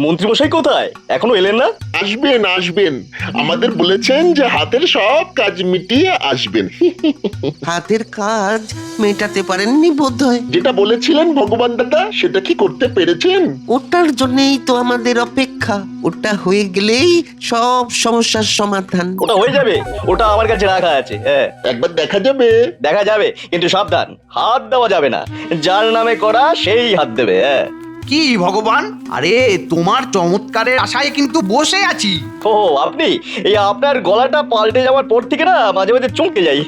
মন্ত্রীমশাই কোথায়? এখনো এলেন না? আসবেন আসবেন, আমাদের বলেছেন যে হাতের সব কাজ মিটিয়ে আসবেন। হাতের কাজ মেটাতে পারেননি বোধহয়। যেটা বলেছিলেন ভগবান দাদা, সেটা কি করতে পেরেছেন? ওটার জন্যই তো আমাদের অপেক্ষা। ওটা হয়ে গেলেই সব সমস্যার সমাধান। ওটা হয়ে যাবে, ওটা আমার কাছে রাখা আছে। হ্যাঁ, একবার দেখা যাবে? দেখা যাবে, কিন্তু সাবধান, হাত দেওয়া যাবে না। যার নামে করা সেই হাত দেবে। হ্যাঁ। কি ভগবান, আরে তোমার চমৎকারের আশায় কিন্তু বসে আছি। ও আপনি, এই আপনার গলাটা পাল্টে যাওয়ার পর থেকে না মাঝে মাঝে চমকে যাই।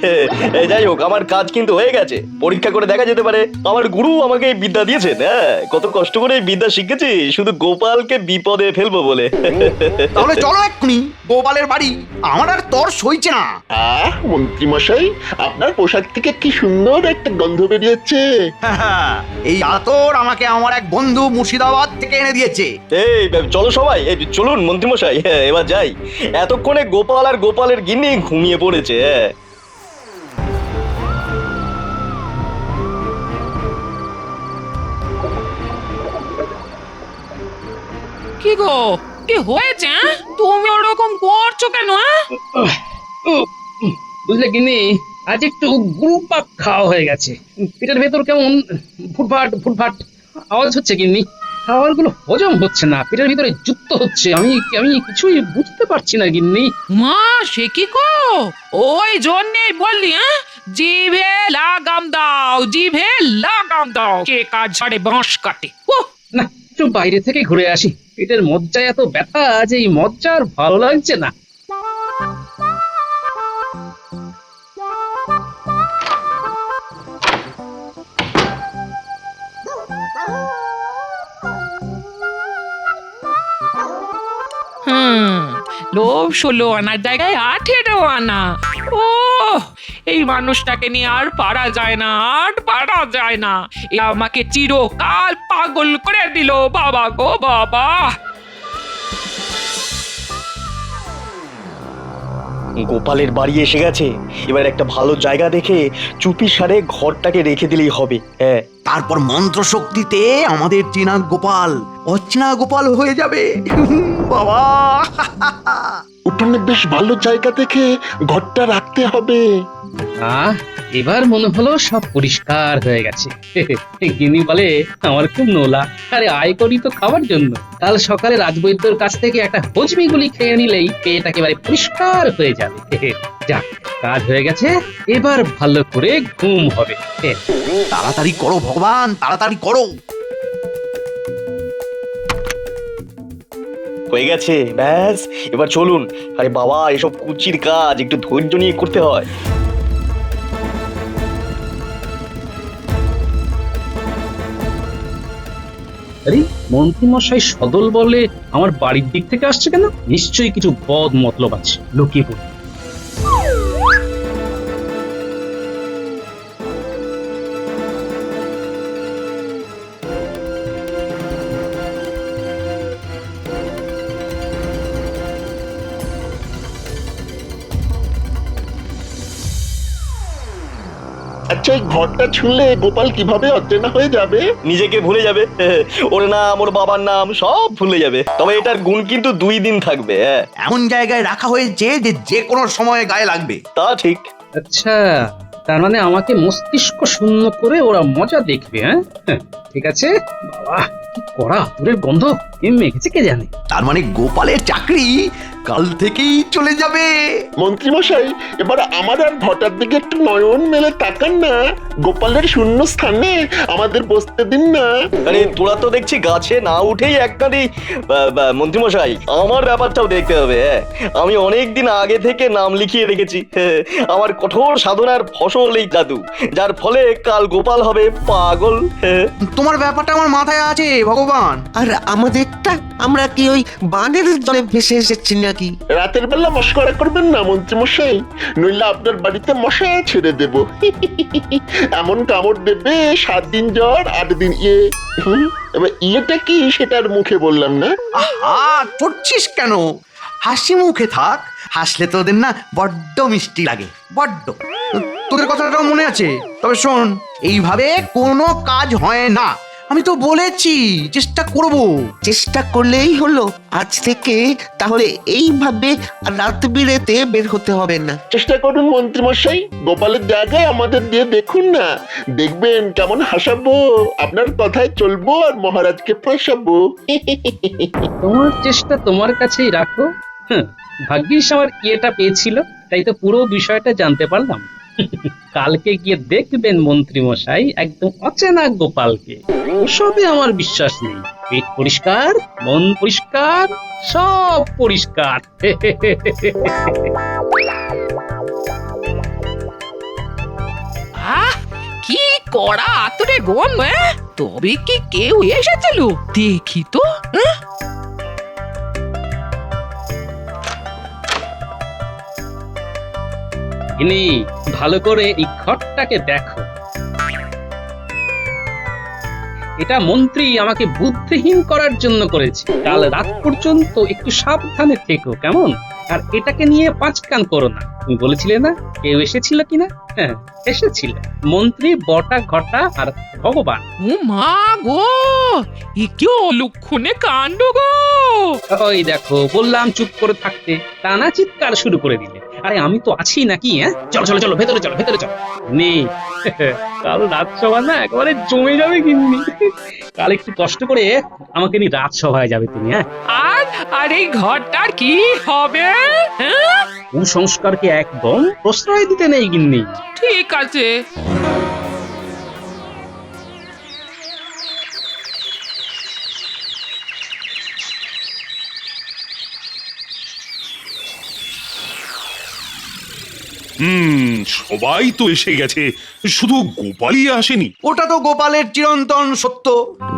যাই হোক, আমার কাজ কিন্তু হয়ে গেছে। পরীক্ষা করে দেখা যেতে পারে। আমার গুরু আমাকে এই বিদ্যা দিয়েছেন। হ্যাঁ, কত কষ্ট করে এই বিদ্যা শিখেছি শুধু গোপালকে বিপদে ফেলবো বলে। তাহলে চলো এক্ষুনি গোপালের বাড়ি, আমার আর তর সইছে না। মন্ত্রী মশাই, আপনার পোশাক থেকে কি সুন্দর একটা গন্ধ বেরিয়েছে। এই আতর আমাকে আমার এক বন্ধু মুর্শিদাবাদ থেকে এনে দিয়েছে। এই চলো সবাই, এই চলুন মন্ত্রীমশাই। হ্যাঁ, এবার যাই। এতক্ষণে গোপাল আর গোপালের গিন্নি ঘুমিয়ে পড়েছে। হ্যাঁ। কি গো, কি হয়েছে? তুমি ওরকম করছো কেন? বুঝলে গিন্নি, আজ একটু গুরুপাক খাওয়া হয়ে গেছে। পেটের ভেতর কেমন ফুটফাট ফুটফাট আওয়াজ হচ্ছে গিন্নি। খাবারগুলো হজম হচ্ছে না, পেটের ভিতরে যুক্ত হচ্ছে। আমি আমি কিছুই বুঝতে পারছি না গিন্নি। মা, সে কি গো? ওই জন্যই বললি, জিভে লাগাম দাও, জিভে লাগাম দাও। কে কাজ ছাড়ে বাঁশ কাটে। না, একটু বাইরে থেকে ঘুরে আসি। পেটের মজ্জায় এত ব্যথা যে এই মজ্জা আর ভালো লাগছে না। লোভ 16 আনার জায়গায় 18 আনা। ও, এই মানুষটাকে নিয়ে আর পারা যায় না, আর পারা যায় না। এ আমাকে চিরকাল পাগল করে দিল। বাবা গো বাবা। গোপালের বাড়ি এসে গেছে। এবার একটা ভালো জায়গা দেখে চুপি সারে ঘরটাকে রেখে দিলেই হবে। হ্যাঁ, তারপর মন্ত্র শক্তিতে আমাদের চেনা গোপাল অচেনা গোপাল হয়ে যাবে। বাবা, উঠোনে বেশ ভালো জায়গা দেখে ঘরটা রাখতে হবে। এবার মনে হলো সব পরিষ্কার হয়ে গেছে। গিন্নি বলে আমার খুব নোলা। আরে আয় করি তো খাবার জন্য। কাল সকালে রাজবৈদ্যর কাছ থেকে একটা হজমি গুলি খেয়ে নিলেই পেট একেবারে পরিষ্কার হয়ে যাবে। যাক, কাজ হয়ে গেছে, এবার ভালো করে ঘুম হবে। তাড়াতাড়ি করো ভগবান, তাড়াতাড়ি করো। হয়ে গেছে, ব্যাস এবার চলুন। আরে বাবা, এসব কুচির কাজ একটু ধৈর্য নিয়ে করতে হয়। আরে মন্ত্রীমশাই সদল বলে আমার বাড়ির দিক থেকে আসছে কেন? নিশ্চয়ই কিছু বদ মতলব আছে, লুকিয়ে পড়ি। আচ্ছা, এই ঘরটা ছুঁলে গোপাল কিভাবে অচেনা হয়ে যাবে? নিজেকে ভুলে যাবে। ওর নাম, ওর বাবার নাম সব ভুলে যাবে। তবে এটার গুণ কিন্তু 2 দিন থাকবে। হ্যাঁ, এমন জায়গায় রাখা হয়েছে যে যে কোনো সময় গায়ে লাগবে। তা ঠিক। আচ্ছা, তার মানে আমাকে মস্তিষ্ক শূন্য করে ওরা মজা দেখবে। হ্যাঁ, ঠিক আছে। বাবা, কি কড়া আতরের গন্ধ মেখেছে কে জানে। তার মানে গোপালের চাকরি কাল থেকেই চলে যাবে। মন্ত্রী মশাই, এবার আমার আর ঘটার দিকে একটু নয়ন মেলে তাকান না। গোপালের শূন্য স্থানে আমাদের বসতে দিন না। আরে তোরা তো দেখছি গাছে না উঠেই একখানি মন্ত্রীমশাই, আমার ব্যাপারটাও দেখতে হবে। হ্যাঁ, আমি অনেকদিন আগে থেকে নাম লিখিয়ে রেখেছি। আমার কঠোর সাধনার ফসল এই জাদু, যার ফলে কাল গোপাল হবে পাগল। তোমার ব্যাপারটা আমার মাথায় আছে ভগবান। আর আমাদেরটা, আমরা কি ওই বানের জলে ভেসে এসেছি নাকি? রাতের বেলা মশকরা করবেন না মন্ত্রী মশাই, নইলে আপনার বাড়িতে মশা ছেড়ে দেব। এমন কামড় দেবে 7 দিন জ্বর, 8 দিন ইয়ে। এবার ইয়েটা কি সেটার মুখে বললাম না। আহা, চড়ছিস কেন? হাসি মুখে থাক, হাসলে তো ওদের না বড্ড মিষ্টি লাগে, বড্ড। তোদের কথাটাও মনে আছে। তবে শোন, এইভাবে কোনো কাজ হয় না। আমি তো বলেছি চেষ্টা করব। চেষ্টা করলেই হলো। আজ থেকে তাহলে এইভাবে রাত বিরেতে বের হতে হবে না। চেষ্টা করুন মন্ত্রীমশাই, গোপালের জায়গায় আমাদের দিয়ে দেখুন না, দেখবেন কেমন হাসাবো, আপনার কথায় চলবো আর মহারাজকে ফাঁসাবো। তোমার চেষ্টা তোমার কাছেই রাখো। ভাগ্যিস আমার ইয়েটা পেয়েছিল, তাই তো পুরো বিষয়টা জানতে পারলাম। কালকে গিয়ে দেখবেন মন্ত্রী মশাই একদম অচেনা গোপালকে। ওসবে আমার বিশ্বাস নেই। পেট পরিষ্কার, মন পরিষ্কার, সব পরিষ্কার। আহ কি কড়া আতরে গন্ধ, তবে কি কেউ এসেছিল দেখি তো। ইনি ভালো করে এই ঘরটাকে দেখো। এটা মন্ত্রী আমাকে বুদ্ধিহীন করার জন্য করেছে। কাল রাত পর্যন্ত একটু সাবধানে থেকো, কেমন? আর এটাকে নিয়ে পাঁচ কান করো না। তুমি বলেছিলে না কেউ এসেছিল কিনা? হ্যাঁ, এসেছিল মন্ত্রী, বটা ঘটা আর ভগবান। ও মা গো, এ কি অলক্ষণে কাণ্ড গো! ওই দেখো, বললাম চুপ করে থাকতে, টানা চিৎকার শুরু করে দিলে। আরে আমি তো আছি নাকি? চলো চলো চলো, ভেতরে চলো, ভেতরে চলো। নেই, কাল রাজসভা না একেবারে জমে যাবে কিন্তু। কাল একটু কষ্ট করে আমাকে নিয়ে রাজসভায় যাবে তুমি। আর এই ঘরটার কি হবে? হ্যাঁ? কুসংস্কারকে একদম প্রশ্রয় দিতে নেই গিন্নি। ঠিক আছে। সবাই তো এসে গেছে, শুধু গোপালই আসেনি। ওটা তো গোপালের চিরন্তন সত্য।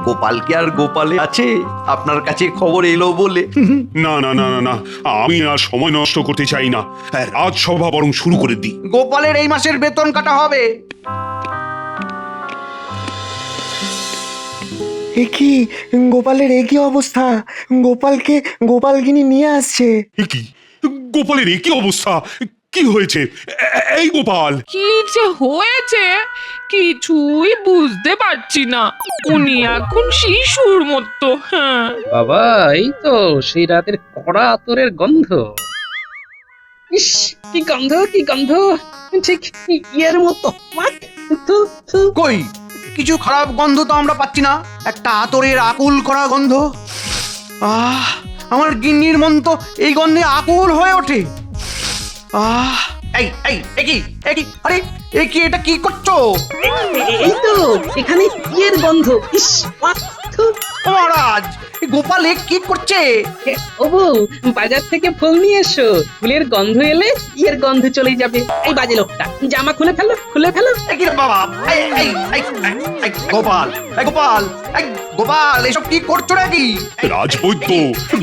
গোপাল কি আর গোপালে আছে? আপনার কাছে খবর এলো বলে। না না না না না, আমি আর সময় নষ্ট করতে চাই না, রাজসভা বরং শুরু করে দিই। গোপালের এই মাসের বেতন কাটা হবে। এ কি গোপালের একই অবস্থা? গোপালকে গোপালগিনি নিয়ে আসছে। এ কি, গোপালের একই অবস্থা? কি হয়েছে এই গোপাল? কি যে হয়েছে কিছুই বুঝতে পারছি না। উনি এখন শিশুর মতো। হ্যাঁ, বাবা, এই তো সেই রাতের কড়া আতরের গন্ধ। ইস, কি গন্ধ, কি গন্ধ, ঠিক ইয়ের মতো। থু, থু। কই, কিছু খারাপ গন্ধ তো আমরা পাচ্ছি না। একটা আতরের আকুল করা গন্ধ। আমার গিন্নির মন তো এই গন্ধে আকুল হয়ে ওঠে। এই এই একই একই, আরে একই, এটা কি করছো? এই তো এখানে ইয়ের গন্ধ। ইস, থু। মহারাজ, গোপাল এ কি করছে? ও বউ, বাজার থেকে ফুল নিয়ে এসো। ফুলের গন্ধ এলে ইয়ের গন্ধ চলে যাবে। এই বাজে লোকটা, জামা খুলে ফেলো, খুলে ফেলো। এই কি রে বাবা, এই এই এই এই, গোপাল, এই গোপাল, এই গোপাল, এসব কি করছো নাকি? রাজবৈদ্য,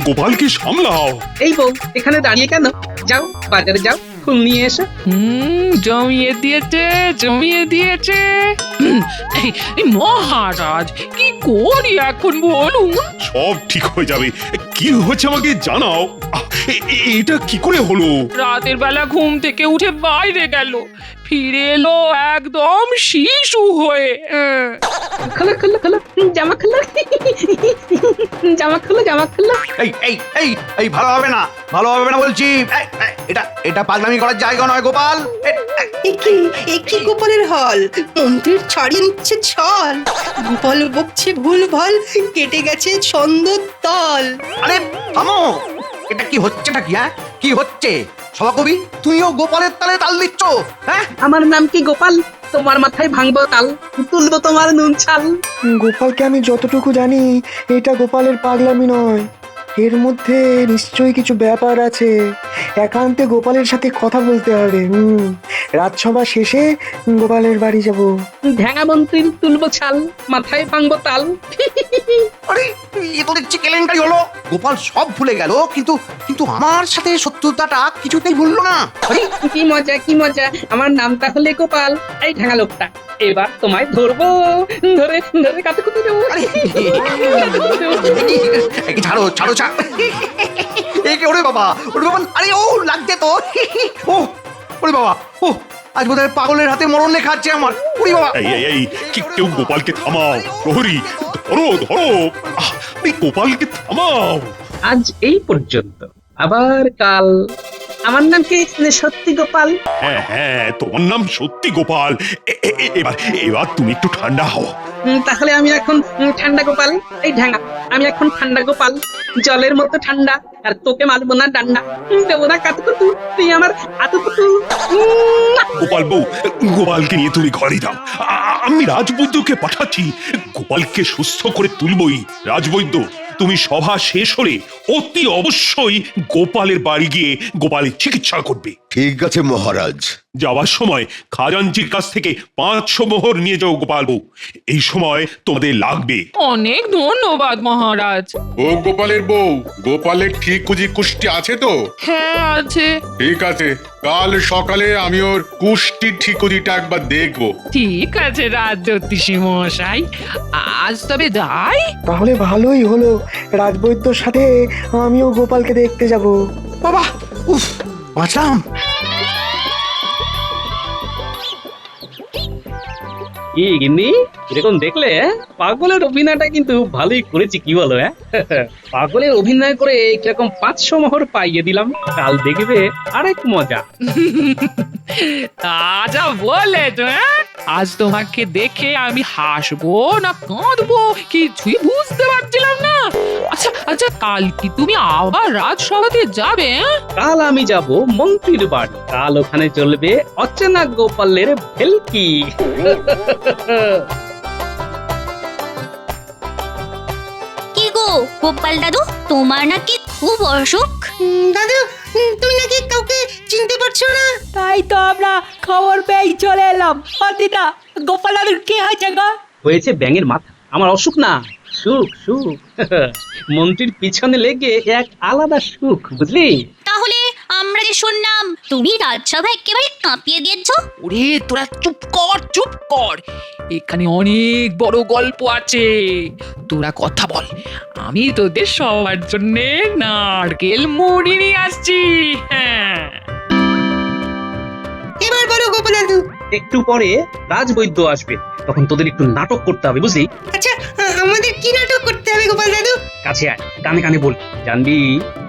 গোপালকে সামলাও। এই বউ, এখানে দাঁড়িয়ে কেন? যাও বাজারে যাও, ফুল নিয়ে এসো। জমিয়ে দিয়েছে, জমিয়ে দিয়েছে। এই মহারাজ, কি করি এখন বলুন? সব ঠিক হয়ে যাবে। কি হয়েছে আমাকে জানাও। এটা কি করে হলো? রাতের বেলা ঘুম থেকে উঠে বাইরে গেল, ফিরে এলো একদম শিশু হয়ে। খোলো খোলো খোলো, জামা খোলো, জামা খোলো, জামা খোলো। এই এই এই এই, ভালো হবে না, ভালো হবে না বলছি। এটা এটা পাগলামি করার জায়গা নয় গোপাল। একই গোপালের হল, মন্ত্রীর ছাড়িয়ে নিচ্ছে ছল। গোপাল বকছে ভুল ভাল, কেটে গেছে ছন্দ তল। আরে থামো, এটা কি হচ্ছেটা কি? কি হচ্ছে? সভাকবি, তুমিও গোপালের তালে তাল দিচ্ছ? হ্যাঁ, আমার নাম কি গোপাল? তোমার মাথায় ভাঙবো তাল, তুলবো তোমার নুন ছাল। গোপালকে আমি যতটুকু জানি, এটা গোপালের পাগলামি নয়, এর মধ্যে নিশ্চয়ই কিছু ব্যাপার আছে। একান্তে গোপালের সাথে কথা বলতে হবে। রাজসভা শেষে গোপালের বাড়ি যাব। ঢ্যাঙা মন্ত্রীর তুলবো ছাল, মাথায় ভাঙবো তাল। আরে এ তো দেখছি কেলেঙ্কারি হলো। গোপাল সব ভুলে গেল, কিন্তু কিন্তু আমার সাথে শত্রুতাটা কিছুতেই ভুললো না। আরে কি মজা, কি মজা, আমার নামটা হলে গোপাল। এই ঢ্যাঙা লোকটা, এবার তোমায় ধরবো, ধরে ধরে কাতে কুতে দেবো। এই ছাড়ো ছাড়ো ছাড়ো, একে ওরে বাবা, ওরে বাবা, আরে ও লাগছে তো। ও ওরে বাবা, ও আজ বোধহয় পাগলের হাতে মরণ লেখা আছে আমার। ওরে বাবা, এই এই এই, কেউ গোপালকে থামাও। প্রহরী, ধরো ধরো এই গোপালকে থামাও। আজ এই পর্যন্ত, আবার কাল। আমার নাম কি সত্যি গোপাল? হ্যাঁ হ্যাঁ, তোমার নাম সত্যি গোপাল। এবার এবার তুমি একটু ঠান্ডা হও। তাহলে আমি এখন ঠান্ডা গোপাল। এই ঢাঙ্গা, আমি এখন ঠান্ডা গোপাল, জলের মতো ঠান্ডা। আর তোকে মারবো না ডান্ডা, দেবো না কাতুকুতু, তুই আমার আতুকুতু। গোপাল বউ, গোপালকে নিয়ে তুমি ঘরে যাও। আমি রাজবৈদ্যকে পাঠাচ্ছি, গোপালকে সুস্থ করে তুলবই। রাজবৈদ্য, তুমি সভা শেষ হলে অতি অবশ্যই গোপালের বাড়ি গিয়ে গোপালের চিকিৎসা করবে। ঠিক আছে মহারাজ। যাওয়ার সময় খাজাঞ্চির কাছ থেকে 500 মোহর নিয়ে যাও গোপাল বউ, এই সময় তোমাদের লাগবে। অনেক ধন্যবাদ মহারাজ। ও গোপালের বউ, গোপালের ঠিক কুষ্টি আছে তো? হ্যাঁ আছে। ঠিক আছে, কাল সকালে আমি ওর কুষ্টি ঠিকুজিটা একবার দেখবো। ঠিক আছে রাজজ্যোতিষী মশাই, আজ তবে যাই। তাহলে ভালোই হলো, রাজবৈদ্যর সাথে আমিও গোপালকে দেখতে যাব। বাবা, উফ, বাঁচলাম। কি গিন্নি, এরকম দেখলে পাগলের অভিনয়টা কিন্তু ভালোই করেছি, কি বলো? পাগলের অভিনয় করে কিরকম 500 মোহর পাইয়ে দিলাম। কাল দেখবে আরেক মজা। তা যা বলেছ, আজ তোমাকে দেখে আমি হাসবো না কাঁদবো কিছুই বুঝতে পারছিলাম না। আচ্ছা আচ্ছা, কাল কি তুমি আবার রাজসভাতে যাবে? কাল আমি যাব মন্ত্রীর বাড়ি। কাল ওখানে চলবে অচেনা গোপালের ভেলকি। কি গো গোপাল দাদু, তোমার নাকি খুব অসুখ? দাদু, তুমি নাকি কাউকে চিনতে পারছো না? তাই তো আমরা খবর পেয়ে চলে এলাম। দিদা, গোপাল দাদুর কি হয়েছে গো? হয়েছে ব্যাঙের মাথা। আমার অসুখ না, সুখ সুখ। মন্ত্রীর পিছনে লেগে এক আলাদা সুখ, বুঝলি? তাহলে আমরা যে শুনলাম তুমি রাজসভা একেবারে কাঁপিয়ে দিয়েছো। ওরে তোরা চুপ কর চুপ কর, এখানে অনেক বড় গল্প আছে। তোরা কথা বল, আমি তোদের সবার জন্য নারকেল মুড়ি নিয়ে আসছি। হ্যাঁ, এবার বলো গোপাল দাদু। একটু পরে রাজবৈদ্য আসবে, তখন তোদের একটু নাটক করতে হবে, বুঝলি? আচ্ছা, আমাদের কি নাটক করতে হবে গোপাল দাদু? কাছে আয়, কানে কানে বল। জানবি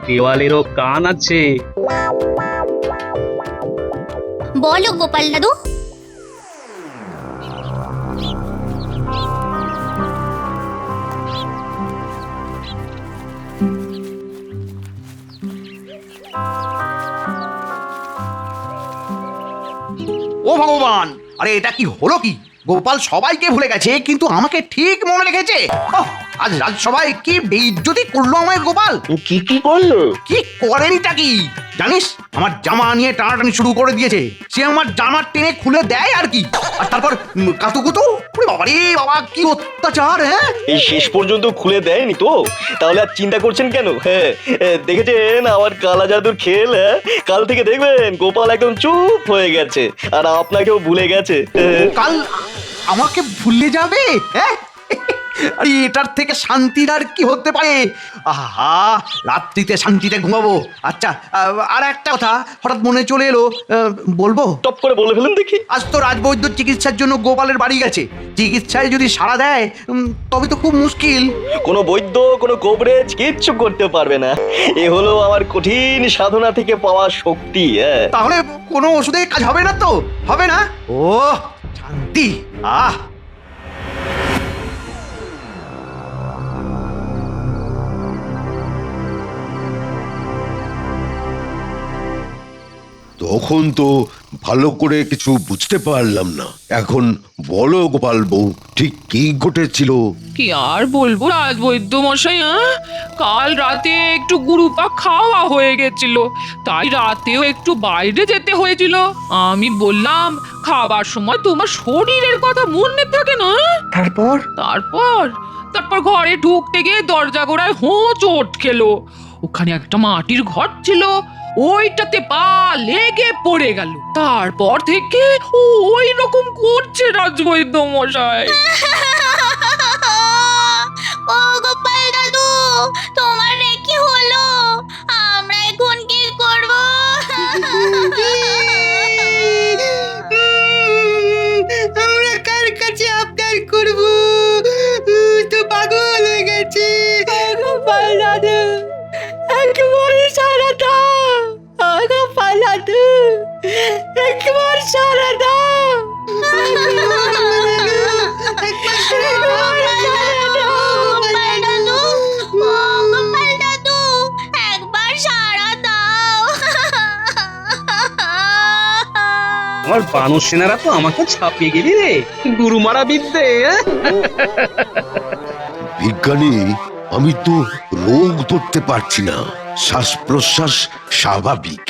দেওয়ালেরও কান আছে। বলো গোপাল দাদু। ও ভগবান, আরে এটা কি হলো কি? গোপাল সবাইকে ভুলে গেছে কিন্তু আমাকে ঠিক মনে রেখেছে। ওহ, আজ রাজসভায় কি বেইজ্জতি করলো আমায় গোপাল। কি কি করলো? কি করেনিটা কি জানিস? আমার জামা নিয়ে টানাটানি শুরু করে দিয়েছে। সে আমার জামা টেনে খুলে দেয় আর কি। আর তারপর কাতুকুতু, বাবা রে বাবা, কি অত্যাচার! হ্যাঁ, এই শেষ পর্যন্ত খুলে দেয়নি তো? তাহলে আর চিন্তা করছেন কেন? হ্যাঁ, দেখেছেন আমার কালা জাদুর খেল? কাল থেকে দেখবেন গোপাল একদম চুপ হয়ে গেছে আর আপনাকেও ভুলে গেছে। কাল আমাকে ভুলে যাবে? হ্যাঁ, আরে এটার থেকে শান্তির আর কি হতে পারে? আহা, রাত্রিতে শান্তিতে ঘুমাবো। আচ্ছা, আর একটা কথা হঠাৎ মনে চলে এলো, বলবো? টপ করে বলে ফেলুন দেখি। আজ তো রাজবৈদ্য চিকিৎসার জন্য গোপালের বাড়ি গেছে। চিকিৎসায় যদি সাড়া দেয় তবে তো খুব মুশকিল। কোনো বৈদ্য, কোনো কবরেজ কিচ্ছু করতে পারবে না। এ হলো আমার কঠিন সাধনা থেকে পাওয়া শক্তি। তাহলে কোনো ওষুধে কাজ হবে না তো? হবে না? ও শান্তি! আহ, তখন তো ভালো করে কিছু বুঝতে পারলাম না। এখন বলো গোপাল বউ, ঠিক কি ঘটেছিল? কি আর বলবো রাজবৈদ্য মশাই, কাল রাতে একটু গুরুপা খাওয়া হয়ে গেছিল, তাই রাতেও একটু বাইরে যেতে হয়েছিল। আমি বললাম খাবার সময় তোমার শরীরের কথা মনে থাকে না? তারপর তারপর তারপর ঘরে ঢুকতে গিয়ে দরজা গোড়ায় হোঁচট খেলো। ওখানে একটা মাটির ঘর ছিল, ওইটাতে পা লেগে পড়ে গেল। তারপর থেকে ওই রকম করছে রাজবৈদ্য মশাই। ও গোপাল দাদু, তোমার কি হলো? আমরা এখন কি করব? আমরা কার কাছে আবদার করব? তো পাগল গোপাল দাদু একবার সারা দাও, ও গোপাল দাদু একবার সারা দাও, গোপাল দাদু, ও গোপাল দাদু, একবার সাড়া দাও। আমার বানর সেনারা তো আমাকে ছাপিয়ে গেলি রে, গুরু মারা বিদ্যে। বিজ্ঞানী, আমি তো রোগ ধরতে পারছি না। শ্বাস প্রশ্বাস স্বাভাবিক,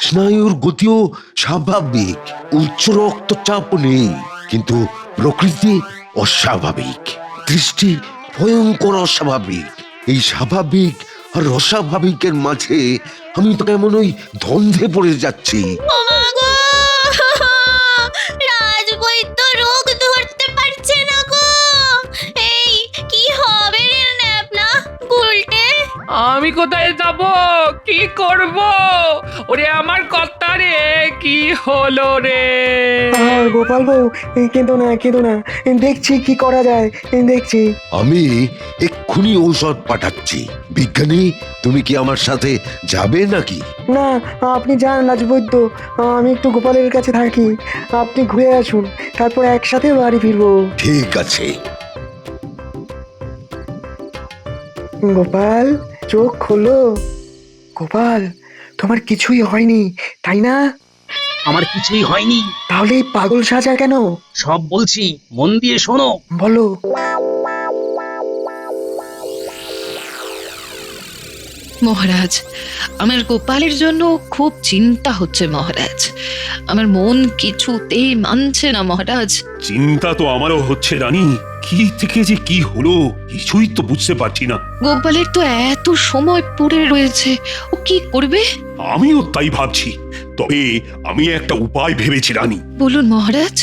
স্নায়ুর গতিও স্বাভাবিক, উচ্চ রক্তচাপ নেই, কিন্তু প্রকৃতি অস্বাভাবিক, দৃষ্টি ভয়ঙ্কর অস্বাভাবিক। এই স্বাভাবিক আর অস্বাভাবিকের মাঝে আমি তো কেমন ওই দ্বন্দ্বে পড়ে যাচ্ছি। ও মা গো, রাজবৈদ্য রোগ ধরতে পারছে না গো। এই কি হবে রে ন্যাপলা গুলটে? আমি কোথায় যাব, কি করব? ওরে আমার কর্তা রে, কি হলো রে? গোপাল বউ, কেঁদো না, দেখছি কি করা যায়, দেখছি। আমি এক্ষুনি ঔষধ পাঠাচ্ছি। বিজ্ঞানী, তুমি কি আমার সাথে যাবে নাকি? না, আপনি যান রাজবৈদ্য, আমি একটু গোপালের কাছে থাকি। আপনি ঘুরে আসুন, তারপর একসাথে বাড়ি ফিরবো। ঠিক আছে। গোপাল, চোখ খোলো। গোপাল, তোমার কিছুই হয়নি, তাই না? আমার কিছুই হয়নি। তাহলে এই পাগল সাজা কেন? সব বলছি, মন দিয়ে শোনো। বলো। মহারাজ, আমার গোপালের জন্য খুব চিন্তা হচ্ছে মহারাজ। আমার মন কিছুতেই মানছে না মহারাজ। চিন্তা তো আমারও হচ্ছে রানী, কি থেকে যে কি হলো কিছুই তো বুঝতে পারছি না। গোপালের তো এত সময় পড়ে রয়েছে, ও কি করবে? আমিও তাই ভাবছি, তবে আমি একটা উপায় ভেবেছি রানী। বলুন মহারাজ।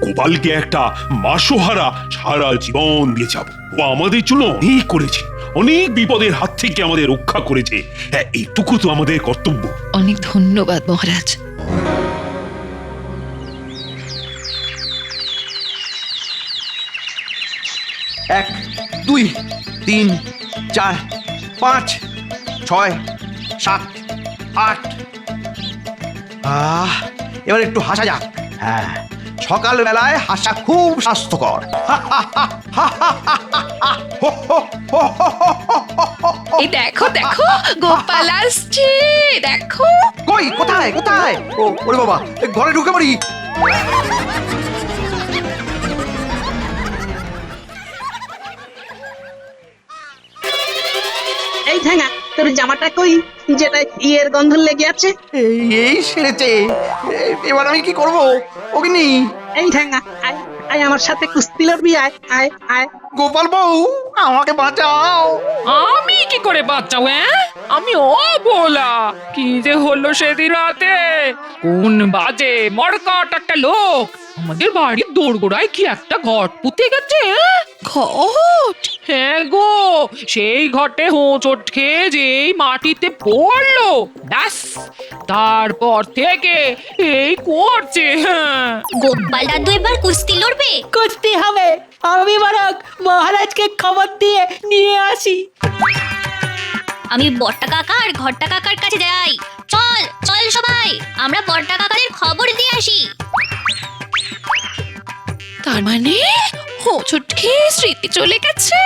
গোপালকে একটা মাসোহারা সারা জীবন দিয়ে যাব। ও আমাদের জন্য অনেক করেছে, অনেক বিপদের হাত থেকে আমাদের রক্ষা করেছে। হ্যাঁ, এইটুকু তো আমাদের কর্তব্য। অনেক ধন্যবাদ মহারাজ। 1 2 3 4 5 6 7 8। এবার একটু হাসা যাক। হ্যাঁ, সকালবেলায় হাসা খুব স্বাস্থ্যকর। এই দেখো দেখো, গোপাল আসছে, দেখো। কই, কোথায় কোথায়? ওরে বাবা, ঘরে ঢুকে পড়ি। এই ঠ্যাঙা, তোর জামাটা কই, যেটা ইয়ের গন্ধ লেগে আছে? এই সেরেছে, এবার আমি কি করব? অগ্নি, এই ঠ্যাঙা, আয় আয় আমার সাথে কুস্তি লড়বি, আয় আয় আয়। গোপাল বউ, আমাকে বাঁচাও। আমি কি করে বাঁচাও? আমি অবলা, কি যে হলো সেদিন রাতে? কোন বাজে মরকট একটা লোক আমাদের বাড়ির দোরগোড়ায় কি একটা ঘট পুঁতে গেছে। ঘট? হ্যাঁ গো, সেই ঘটে হোঁচট খেয়ে যেই মাটিতে পড়লো, ব্যাস তারপর থেকে এই করছে। গোপাল দাদু এবার কুস্তি লড়বে? কুস্তি হবে। আমি বরং মহারাজকে খবর দিয়ে নিয়ে আসি। আমি বড়টা কাকা আর ঘরটা কাকার কাছে যাই। চল চল সবাই, আমরা বড়টা কাকাদের খবর দিয়ে আসি। তার মানে হোঁচট খেয়ে স্মৃতি চলে গেছে?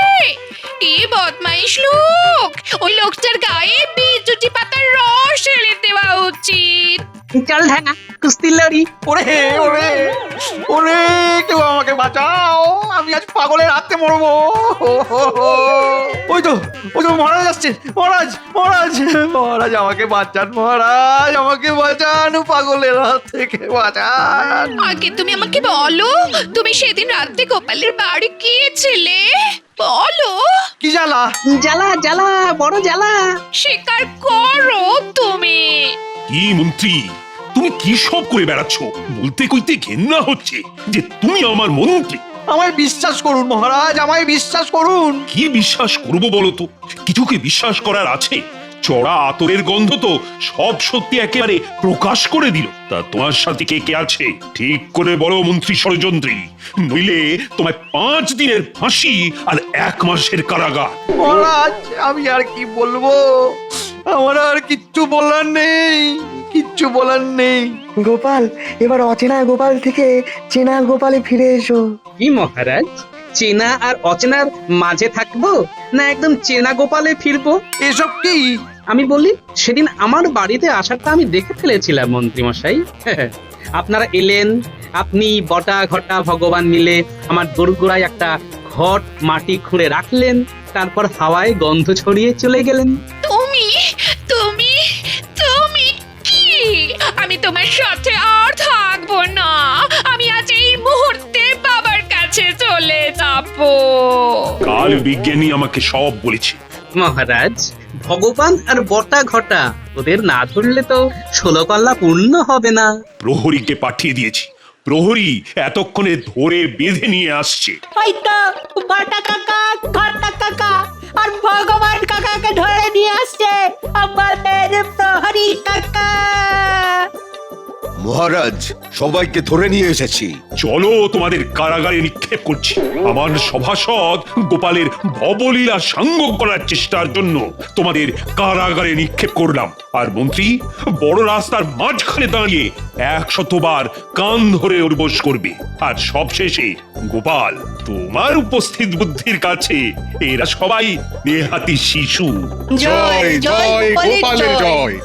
কি বদমাইশ লোক! ওই লোকটার গায়ে বিজুটি পাতার রস ঢেলে দেওয়া উচিত। চল ঠ্যাঙা, কুস্তি লড়ি। ওরে ওরে ওরে, কেউ আমাকে বাঁচাও, আমি আজ পাগলের হাতে মরবো। ওই তো মহারাজ আসছে। মহারাজ মহারাজ মহারাজ, আমাকে বাঁচান মহারাজ, আমাকে বাঁচান, পাগলের হাত থেকে বাঁচান। আগে তুমি আমাকে বলো, তুমি সেদিন রাতে গোপালের বাড়ি গিয়েছিলে? বলো। কি জ্বালা? জ্বালা জ্বালা, বড় জ্বালা। স্বীকার করো তুমি। কি মন্ত্রী, তুমি কি সব করে বেড়াচ্ছ? বলতে কইতে ঘেন্না হচ্ছে যে তুমি আমার মন্ত্রী। আমায় বিশ্বাস করুন মহারাজ, আমায় বিশ্বাস করুন। কি বিশ্বাস করবো বলো তো? কিছুকে বিশ্বাস করার আছে? চড়া আতরের গন্ধ তো সব সত্যি একেবারে প্রকাশ করে দিল। তা তোমার সাথে কে কে আছে ঠিক করে বলো মন্ত্রী ষড়যন্ত্রী, নইলে তোমায় 5 দিনের ফাঁসি আর 1 মাসের কারাগার। মহারাজ আমি আর কি বলবো, আমার আর কিচ্ছু বলার নেই, কিচ্ছু বলার নেই। গোপাল, এবার অচেনা গোপাল থেকে চেনা গোপালে ফিরে এসো। কি মহারাজ, চেনা আর অচেনার মাঝে থাকবো না একদম চেনা গোপালে ফিরবো? এসব কি? আমি বলি, সেদিন আমার বাড়িতে আসারটা আমি দেখে ফেলেছিলাম মন্ত্রী মশাই। আপনারা এলেন, আপনি বটা ঘটা ভগবান মিলে আমার দোরগোড়ায় একটা ঘট মাটি খুঁড়ে রাখলেন, তারপর হাওয়ায় গন্ধ ছড়িয়ে চলে গেলেন। তুমি তুমি তুমি কি? আমি তোমার সাথে আর থাকবো না। আমি আজ এই মুহূর্তে বাবার কাছে চলে যাবো। কাল বিজ্ঞানী আমাকে সব বলেছে। মহারাজ, ভগবান আর বটা ঘটা ওদের না ধরলে তো 16 পাল্লা পূর্ণ হবে না। প্রহরীকে পাঠিয়ে দিয়েছি, প্রহরী এতক্ষণে ধরে বেঁধে নিয়ে আসছে। ওই তো বাটা কাকা, ঘটা কাকা আর ভগবান কাকাকে ধরে নিয়ে আসছে আমাদের প্রহরী কাকা। মহারাজ, সবাইকে ধরে নিয়ে এসেছি। চলো তোমাদের কারাগারে নিক্ষেপ করছি। আমার সভাসদ গোপালের ভবলীলা সাঙ্গ করার চেষ্টার জন্য তোমাদের কারাগারে নিক্ষেপ করলাম। আর মন্ত্রী বড় রাস্তার মাঝখানে দাঁড়িয়ে 100 বার কান ধরে উর্বশ করবে। আর সবশেষে গোপাল, তোমার উপস্থিত বুদ্ধির কাছে এরা সবাই নেহাতি শিশু। জয় জয় গোপালের জয়।